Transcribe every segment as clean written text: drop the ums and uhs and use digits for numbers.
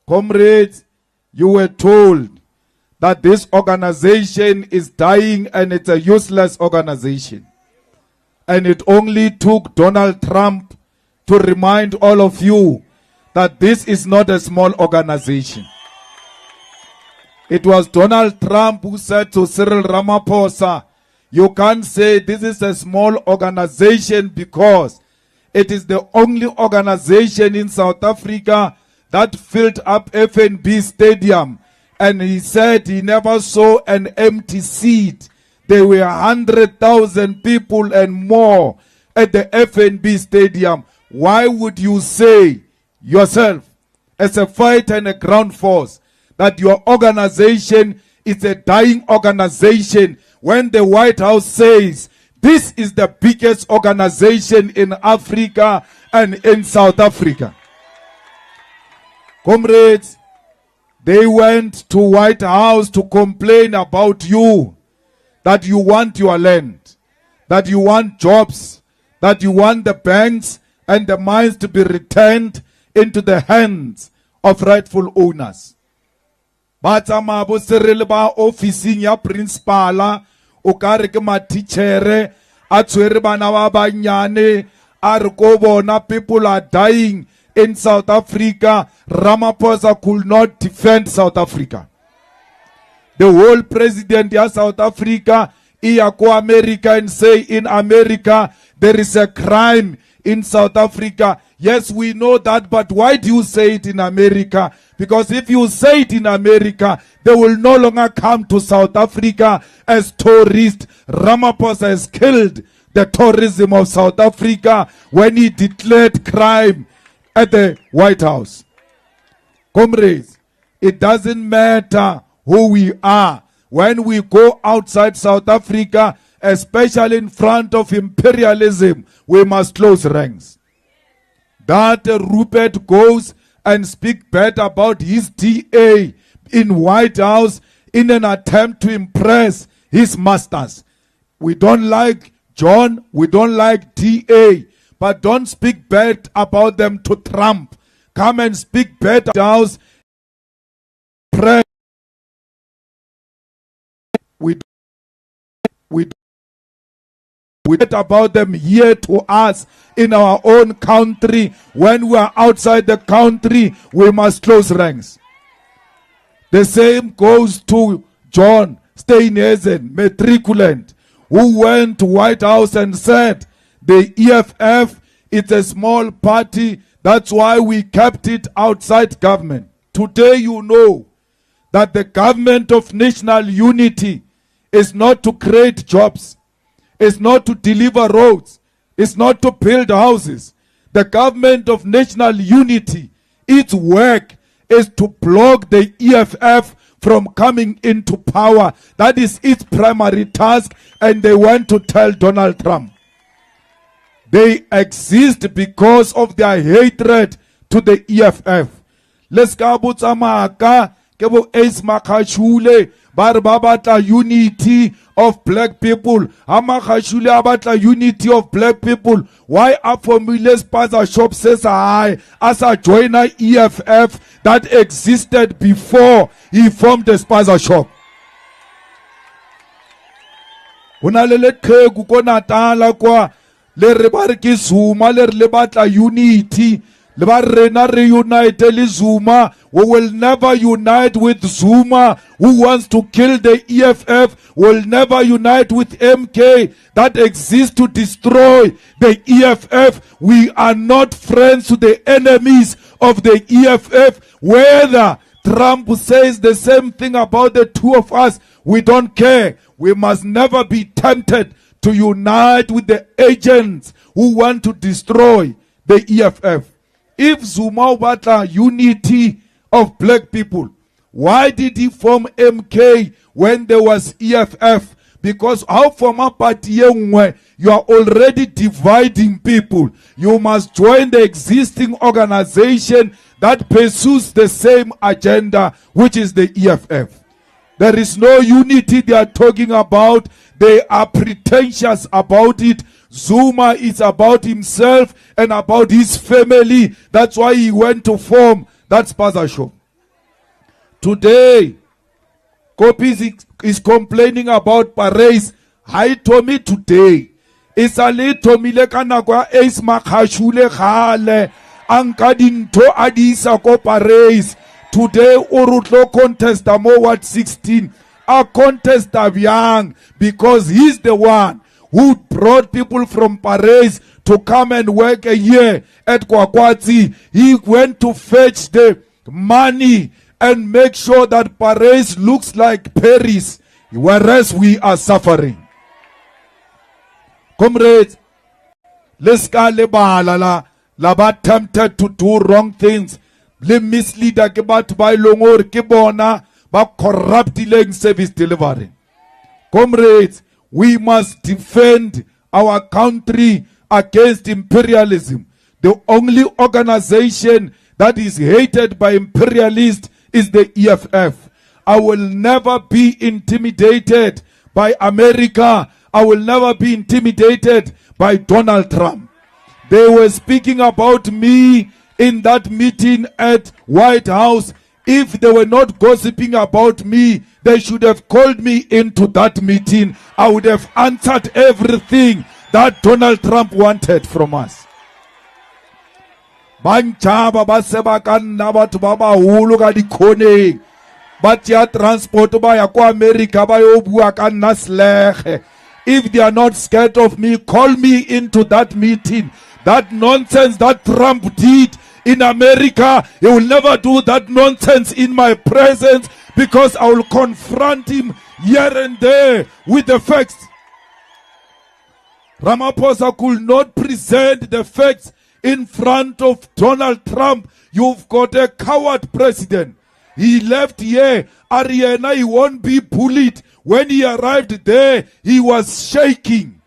Comrades, you were told that this organization is dying and it's a useless organization. And it only took Donald Trump to remind all of you that this is not a small organization. It was Donald Trump who said to Cyril Ramaphosa, you can't say this is a small organization because it is the only organization in South Africa that filled up FNB Stadium. And he said he never saw an empty seat. There were 100,000 people and more at the FNB Stadium. Why would you say yourself, as a fighter and a ground force, that your organization is a dying organization when the White House says this is the biggest organization in Africa and in South Africa? Comrades, they went to White House to complain about you, that you want your land, that you want jobs, that you want the banks and the mines to be returned into the hands of rightful owners. Batsama bo Cyril ba officing ya principala o kare ke ma teachere a tshwere bana ba banyane a re ko bona people are dying in South Africa. Ramaphosa could not defend South Africa. The whole president of South Africa ia go America and say in America there is a crime in South Africa. Yes, we know that, but why do you say it in America? Because if you say it in America, they will no longer come to South Africa as tourists. Ramaphosa has killed the tourism of South Africa when he declared crime at the White House. Comrades, it doesn't matter who we are. When we go outside South Africa, especially in front of imperialism, we must close ranks. That Rupert goes and speak bad about his DA in White House in an attempt to impress his masters. We don't like John, we don't like DA, but don't speak bad about them to Trump. Come and speak bad about press. We talk about them here to us in our own country. When we are outside the country, we must close ranks. The same goes to John Steenhuisen, matriculant, who went to White House and said, the EFF is a small party, that's why we kept it outside government. Today you know that the government of national unity is not to create jobs. It's not to deliver roads. It's not to build houses. The government of national unity, its work is to block the EFF from coming into power. That is its primary task, and they want to tell Donald Trump. They exist because of their hatred to the EFF. Let's go to Amaka, Kebo Ace Makachule, Barbabata unity of black people. Amakashule abata unity of black people. Why are formulas Spaza Shop says I as a joiner EFF that existed before he formed the Spaza Shop? Unalele kegu kona tala kwa le rebariki Zuma le lebata unity. Reunite Zuma. We will never unite with Zuma, who wants to kill the EFF. Will never unite with MK that exists to destroy the EFF. We are not friends to the enemies of the EFF. Whether Trump says the same thing about the two of us, we don't care. We must never be tempted to unite with the agents who want to destroy the EFF. If Zuma Batla unity of black people, why did he form MK when there was EFF? Because how from a party you are already dividing people. You must join the existing organization that pursues the same agenda, which is the EFF. There is no unity they are talking about. They are pretentious about it. Zuma is about himself and about his family. That's why he went to form that Spaza Shop. Today, Kopi is complaining about Parys. Hi Tommy today. Isali Tomile kanakwa Ace Makashule Khale. Anka dinto adisa ko Parys. Today Urutlo contest mo Ward 16. A contest of young because he's the one who brought people from Parys to come and work a year at Kwakwatsi. He went to fetch the money and make sure that Parys looks like Paris, whereas we are suffering. Comrades, let's go laba tempted to do wrong things. Le misleader ke batho ba ilongor ke bona ba corrupting service delivery. Comrades, we must defend our country against imperialism. The only organization that is hated by imperialists is the EFF. I will never be intimidated by America. I will never be intimidated by Donald Trump. They were speaking about me in that meeting at White House. If they were not gossiping about me, they should have called me into that meeting. I would have answered everything that Donald Trump wanted from us. Banchaba ba seba ka nna batho ba baholo ka dikhoneng ba tya transport ba ya kwa America ba yo bua ka nna slege. If they are not scared of me, call me into that meeting. That nonsense that Trump did in America, he will never do that nonsense in my presence, because I will confront him here and there with the facts. Ramaphosa could not present the facts in front of Donald Trump. You've got a coward president. He left here. Ariana, he won't be bullied. When he arrived there, he was shaking.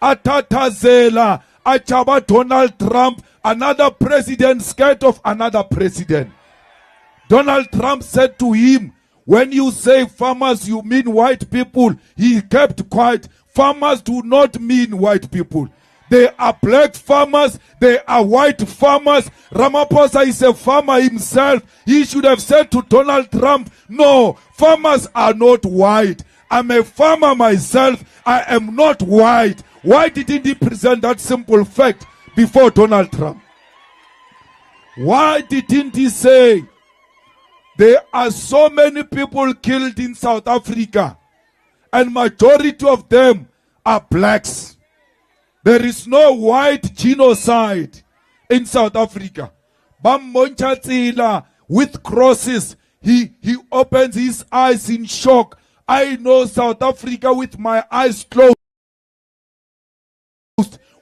Atatazela, Achaba Donald Trump, another president scared of another president. Donald Trump said to him, when you say farmers, you mean white people. He kept quiet. Farmers do not mean white people. They are black farmers. They are white farmers. Ramaphosa is a farmer himself. He should have said to Donald Trump, no, farmers are not white. I'm a farmer myself. I am not white. Why didn't he present that simple fact before Donald Trump? Why didn't he say, there are so many people killed in South Africa, and majority of them are blacks. There is no white genocide in South Africa. Bammonchatsila with crosses. He opens his eyes in shock. I know South Africa with my eyes closed.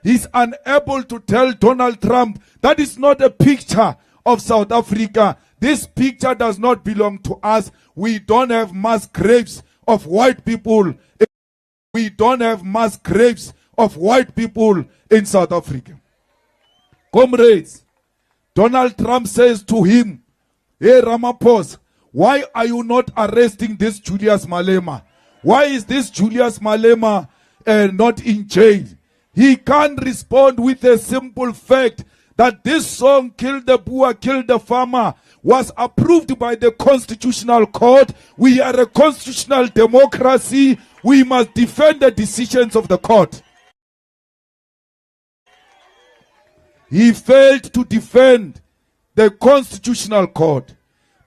He's unable to tell Donald Trump that is not a picture of South Africa. This picture does not belong to us. We don't have mass graves of white people. We don't have mass graves of white people in South Africa. Comrades, Donald Trump says to him, hey Ramaphosa, why are you not arresting this Julius Malema? Why is this Julius Malema not in jail? He can't respond with a simple fact that this song, Kill the Boer, Kill the Farmer, was approved by the Constitutional Court. We are a constitutional democracy. We must defend the decisions of the court. He failed to defend the Constitutional Court.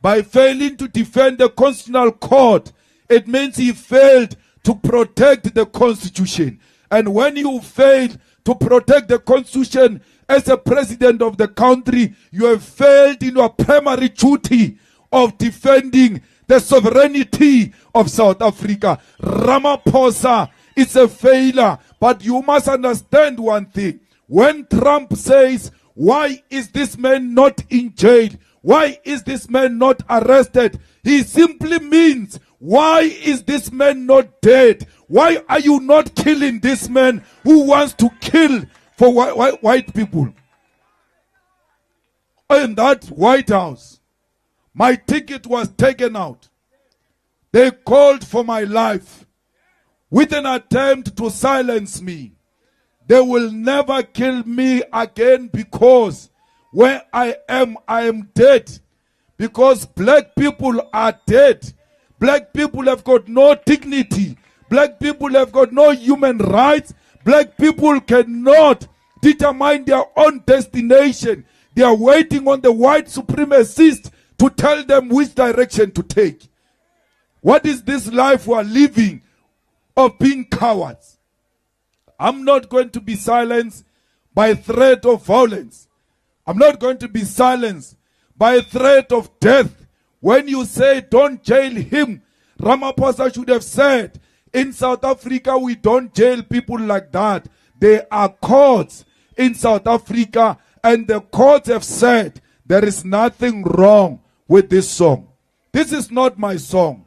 By failing to defend the Constitutional Court, it means he failed to protect the Constitution. And when you fail to protect the Constitution as a president of the country, you have failed in your primary duty of defending the sovereignty of South Africa. Ramaphosa is a failure, but you must understand one thing. When Trump says, why is this man not in jail? Why is this man not arrested? He simply means, why is this man not dead? Why are you not killing this man who wants to kill for white people? In that White House, my ticket was taken out. They called for my life with an attempt to silence me. They will never kill me again, because where I am dead. Because black people are dead. Black people have got no dignity. Black people have got no human rights. Black people cannot determine their own destination. They are waiting on the white supremacists to tell them which direction to take. What is this life we are living of being cowards? I'm not going to be silenced by threat of violence. I'm not going to be silenced by threat of death. When you say don't jail him, Ramaphosa should have said, in South Africa we don't jail people like that. There are courts in South Africa, and the courts have said there is nothing wrong with this song. This is not my song.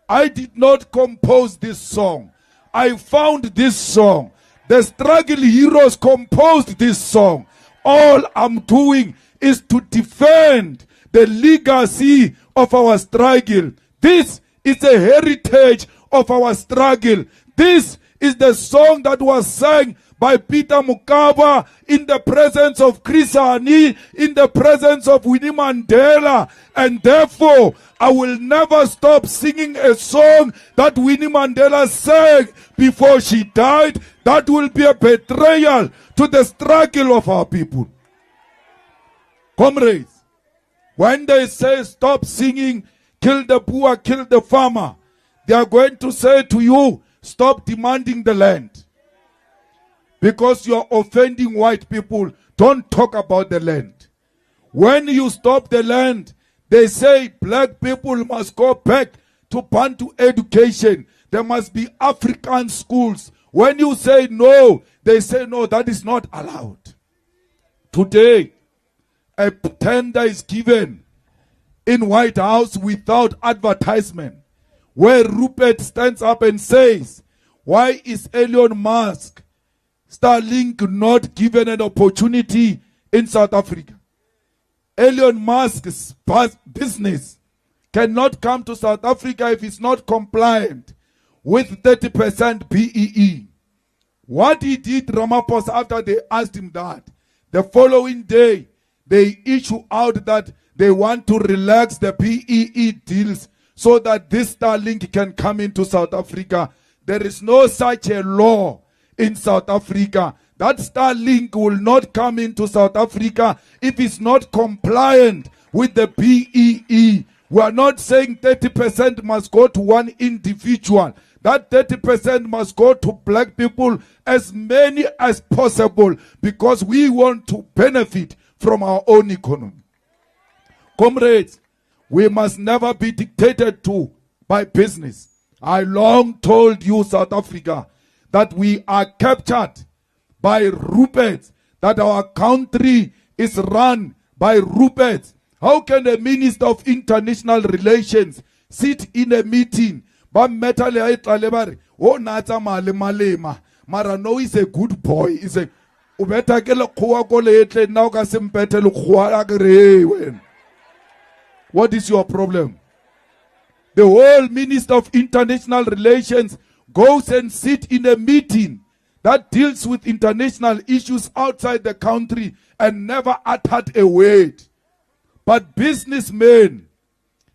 I did not compose this song. I found this song. The struggle heroes composed this song. All I'm doing is to defend the legacy of our struggle. This is a heritage of our struggle. This is the song that was sung by Peter Mokaba in the presence of Chris Hani, in the presence of Winnie Mandela. And therefore, I will never stop singing a song that Winnie Mandela sang before she died. That will be a betrayal to the struggle of our people. Comrades, when they say stop singing, kill the poor, kill the farmer, they are going to say to you, stop demanding the land. Because you are offending white people, don't talk about the land. When you stop the land, they say black people must go back to Bantu education. There must be African schools. When you say no, they say no, that is not allowed. Today, a tender is given in White House without advertisement, where Rupert stands up and says, why is Elon Musk, Starlink, not given an opportunity in South Africa? Elon Musk's business cannot come to South Africa if it's not compliant with 30% BEE. What he did, Ramaphosa, after they asked him that, the following day, they issue out that they want to relax the BEE deals so that this Starlink can come into South Africa. There is no such a law in South Africa. That Starlink will not come into South Africa if it's not compliant with the BEE. We are not saying 30% must go to one individual. That 30% must go to black people, as many as possible, because we want to benefit from our own economy. Comrades, we must never be dictated to by business. I long told you, South Africa, that we are captured by Ruperts, that our country is run by Ruperts. How can a minister of international relations sit in a meeting? Oh, Nata Malema. Marano is a good boy. Is a what is your problem? The whole Minister of International Relations goes and sits in a meeting that deals with international issues outside the country and never uttered a word. But businessmen,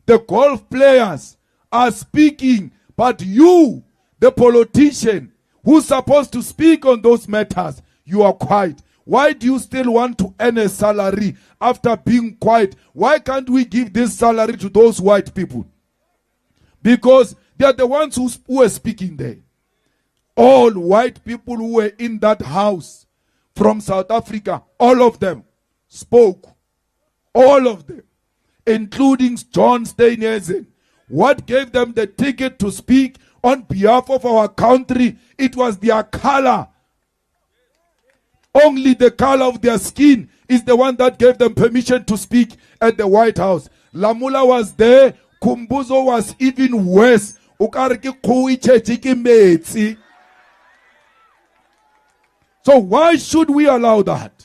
the golf players are speaking, but you, the politician, who's supposed to speak on those matters, you are quiet. Why do you still want to earn a salary after being quiet? Why can't we give this salary to those white people? Because they are the ones who are speaking there. All white people who were in that house from South Africa, all of them spoke. All of them, including John Steenhuisen. What gave them the ticket to speak on behalf of our country? It was their color. Only the color of their skin is the one that gave them permission to speak at the White House. Lamula was there. Kumbuzo was even worse. So why should we allow that?